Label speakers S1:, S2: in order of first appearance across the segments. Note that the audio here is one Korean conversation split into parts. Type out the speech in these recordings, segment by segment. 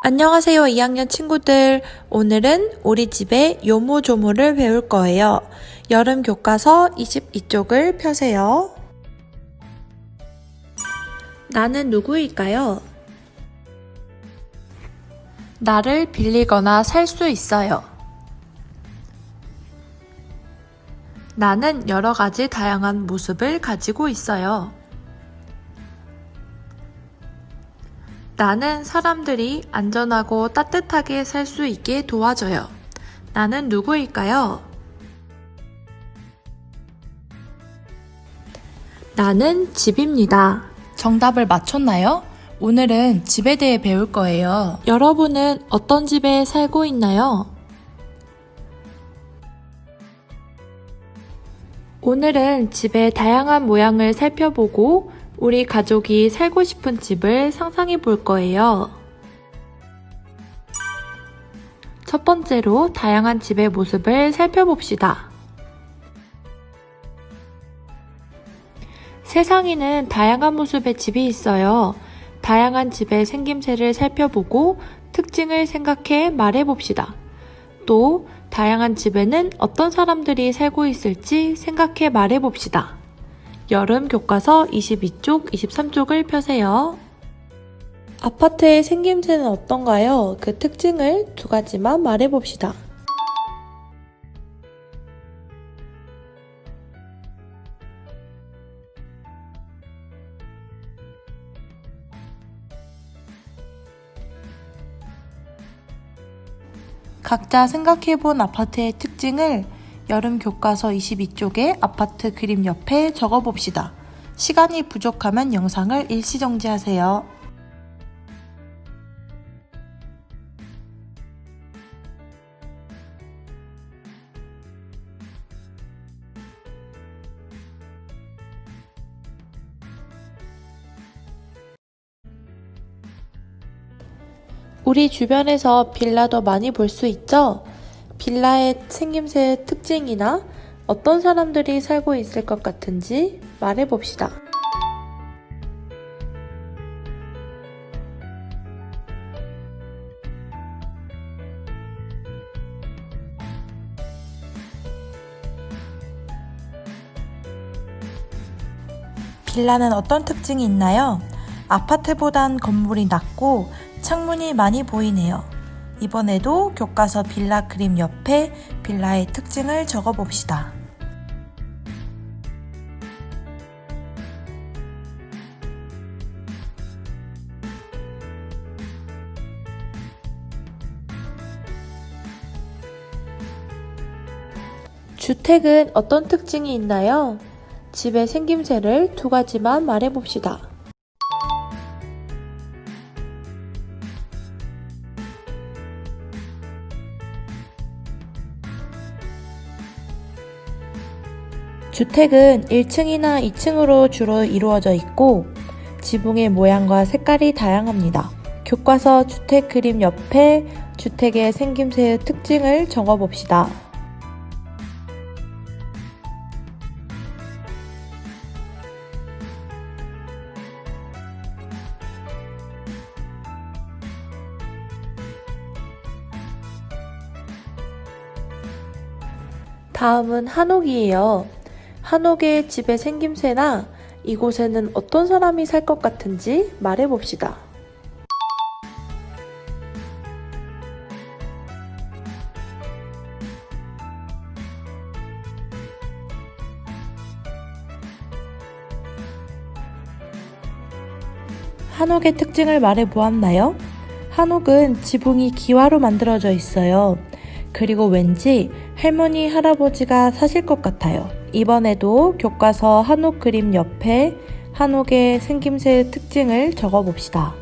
S1: 안녕하세요, 2학년 친구들. 오늘은 우리 집의 요모조모를 배울 거예요. 여름 교과서 22쪽을 펴세요. 나는 누구일까요? 나를 빌리거나 살 수 있어요. 나는 여러 가지 다양한 모습을 가지고 있어요. 나는 사람들이 안전하고 따뜻하게 살 수 있게 도와줘요. 나는 누구일까요? 나는 집입니다.
S2: 정답을 맞췄나요? 오늘은 집에 대해 배울 거예요.
S1: 여러분은 어떤 집에 살고 있나요? 오늘은 집의 다양한 모양을 살펴보고 우리 가족이 살고 싶은 집을 상상해 볼 거예요. 첫 번째로 다양한 집의 모습을 살펴봅시다. 세상에는 다양한 모습의 집이 있어요. 다양한 집의 생김새를 살펴보고 특징을 생각해 말해봅시다. 또 다양한 집에는 어떤 사람들이 살고 있을지 생각해 말해봅시다. 여름 교과서 22쪽, 23쪽을 펴세요. 아파트의 생김새는 어떤가요? 그 특징을 두 가지만 말해봅시다. 각자 생각해본 아파트의 특징을 여름 교과서 22쪽의 아파트 그림 옆에 적어봅시다. 시간이 부족하면 영상을 일시정지하세요. 우리 주변에서 빌라도 많이 볼 수 있죠? 빌라의 생김새의 특징이나 어떤 사람들이 살고 있을 것 같은지 말해봅시다. 빌라는 어떤 특징이 있나요? 아파트보단 건물이 낮고 창문이 많이 보이네요. 이번에도 교과서 빌라 그림 옆에 빌라의 특징을 적어봅시다. 주택은 어떤 특징이 있나요? 집의 생김새를 두 가지만 말해봅시다. 주택은 1층이나 2층으로 주로 이루어져 있고 지붕의 모양과 색깔이 다양합니다. 교과서 주택 그림 옆에 주택의 생김새의 특징을 적어봅시다. 다음은 한옥이에요. 한옥의 집의 생김새나 이곳에는 어떤 사람이 살 것 같은지 말해봅시다. 한옥의 특징을 말해보았나요? 한옥은 지붕이 기와로 만들어져 있어요. 그리고 왠지 할머니, 할아버지가 사실 것 같아요. 이번에도 교과서 한옥 그림 옆에 한옥의 생김새의 특징을 적어봅시다.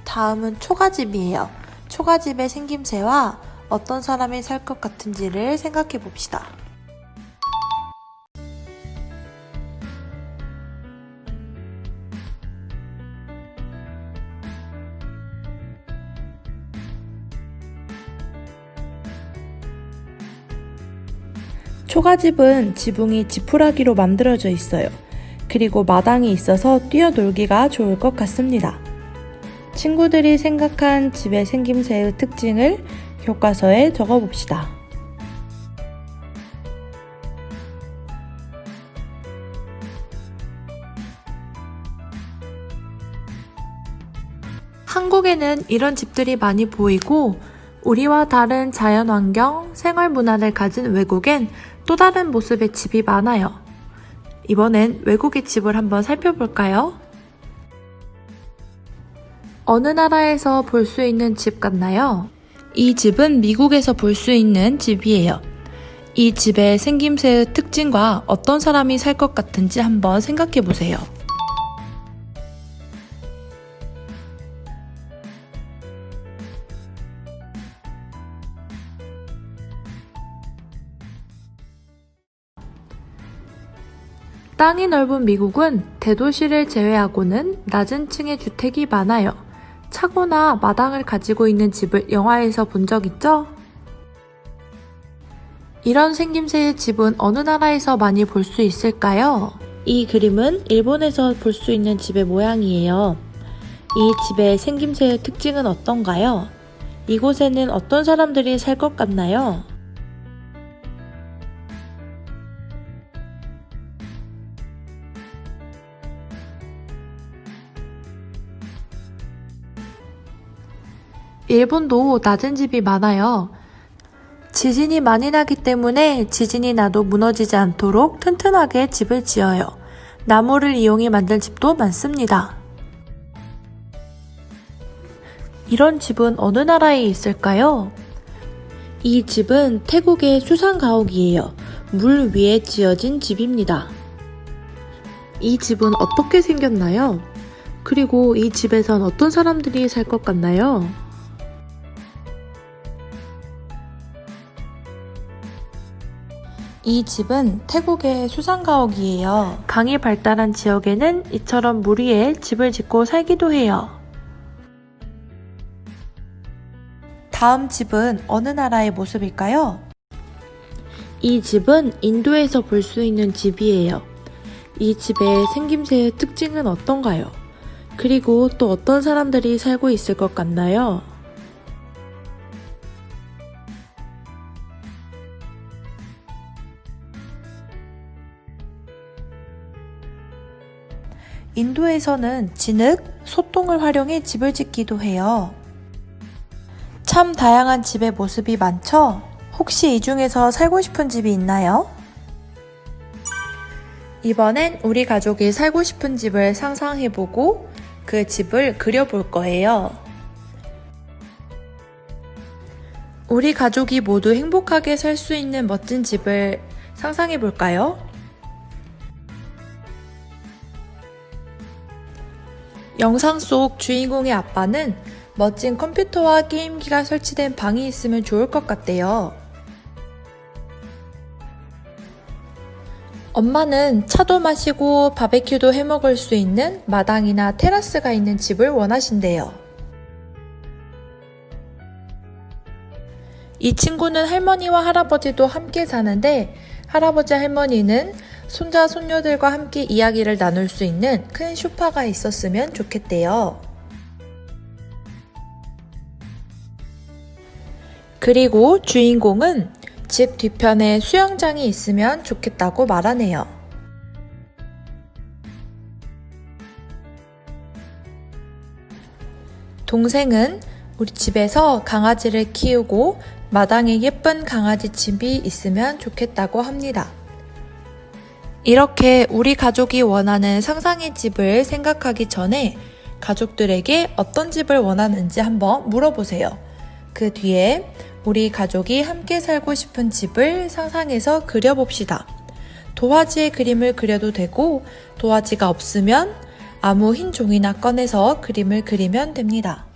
S1: 다음은 초가집이에요. 초가집의 생김새와 어떤 사람이 살 것 같은지를 생각해 봅시다. 초가집은 지붕이 지푸라기로 만들어져 있어요. 그리고 마당이 있어서 뛰어놀기가 좋을 것 같습니다. 친구들이 생각한 집의 생김새의 특징을 교과서에 적어봅시다. 한국에는 이런 집들이 많이 보이고 우리와 다른 자연환경, 생활문화를 가진 외국엔 또 다른 모습의 집이 많아요. 이번엔 외국의 집을 한번 살펴볼까요? 어느 나라에서 볼 수 있는 집 같나요? 이 집은 미국에서 볼 수 있는 집이에요. 이 집의 생김새의 특징과 어떤 사람이 살 것 같은지 한번 생각해 보세요. 땅이 넓은 미국은 대도시를 제외하고는 낮은 층의 주택이 많아요. 차고나 마당을 가지고 있는 집을 영화에서 본 적 있죠? 이런 생김새의 집은 어느 나라에서 많이 볼 수 있을까요? 이 그림은 일본에서 볼 수 있는 집의 모양이에요. 이 집의 생김새의 특징은 어떤가요? 이곳에는 어떤 사람들이 살 것 같나요? 일본도 낮은 집이 많아요. 지진이 많이 나기 때문에 지진이 나도 무너지지 않도록 튼튼하게 집을 지어요. 나무를 이용해 만든 집도 많습니다. 이런 집은 어느 나라에 있을까요? 이 집은 태국의 수상가옥이에요. 물 위에 지어진 집입니다. 이 집은 어떻게 생겼나요? 그리고 이 집에선 어떤 사람들이 살 것 같나요? 이 집은 태국의 수상가옥이에요. 강이 발달한 지역에는 이처럼 물 위에 집을 짓고 살기도 해요. 다음 집은 어느 나라의 모습일까요? 이 집은 인도에서 볼 수 있는 집이에요. 이 집의 생김새의 특징은 어떤가요? 그리고 또 어떤 사람들이 살고 있을 것 같나요? 인도에서는 진흙, 소똥을 활용해 집을 짓기도 해요. 참 다양한 집의 모습이 많죠? 혹시 이 중에서 살고 싶은 집이 있나요? 이번엔 우리 가족이 살고 싶은 집을 상상해보고 그 집을 그려볼 거예요. 우리 가족이 모두 행복하게 살 수 있는 멋진 집을 상상해볼까요? 영상 속 주인공의 아빠는 멋진 컴퓨터와 게임기가 설치된 방이 있으면 좋을 것 같대요. 엄마는 차도 마시고 바베큐도 해먹을 수 있는 마당이나 테라스가 있는 집을 원하신대요. 이 친구는 할머니와 할아버지도 함께 사는데 할아버지 할머니는 손자 손녀들과 함께 이야기를 나눌 수 있는 큰 소파가 있었으면 좋겠대요. 그리고 주인공은 집 뒤편에 수영장이 있으면 좋겠다고 말하네요. 동생은 우리 집에서 강아지를 키우고 마당에 예쁜 강아지 집이 있으면 좋겠다고 합니다. 이렇게 우리 가족이 원하는 상상의 집을 생각하기 전에 가족들에게 어떤 집을 원하는지 한번 물어보세요. 그 뒤에 우리 가족이 함께 살고 싶은 집을 상상해서 그려봅시다. 도화지에 그림을 그려도 되고 도화지가 없으면 아무 흰 종이나 꺼내서 그림을 그리면 됩니다.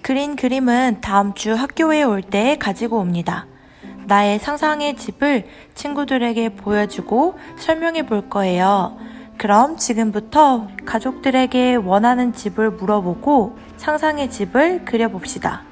S1: 그린 그림은 다음 주 학교에 올 때 가지고 옵니다. 나의 상상의 집을 친구들에게 보여주고 설명해 볼 거예요. 그럼 지금부터 가족들에게 원하는 집을 물어보고 상상의 집을 그려봅시다.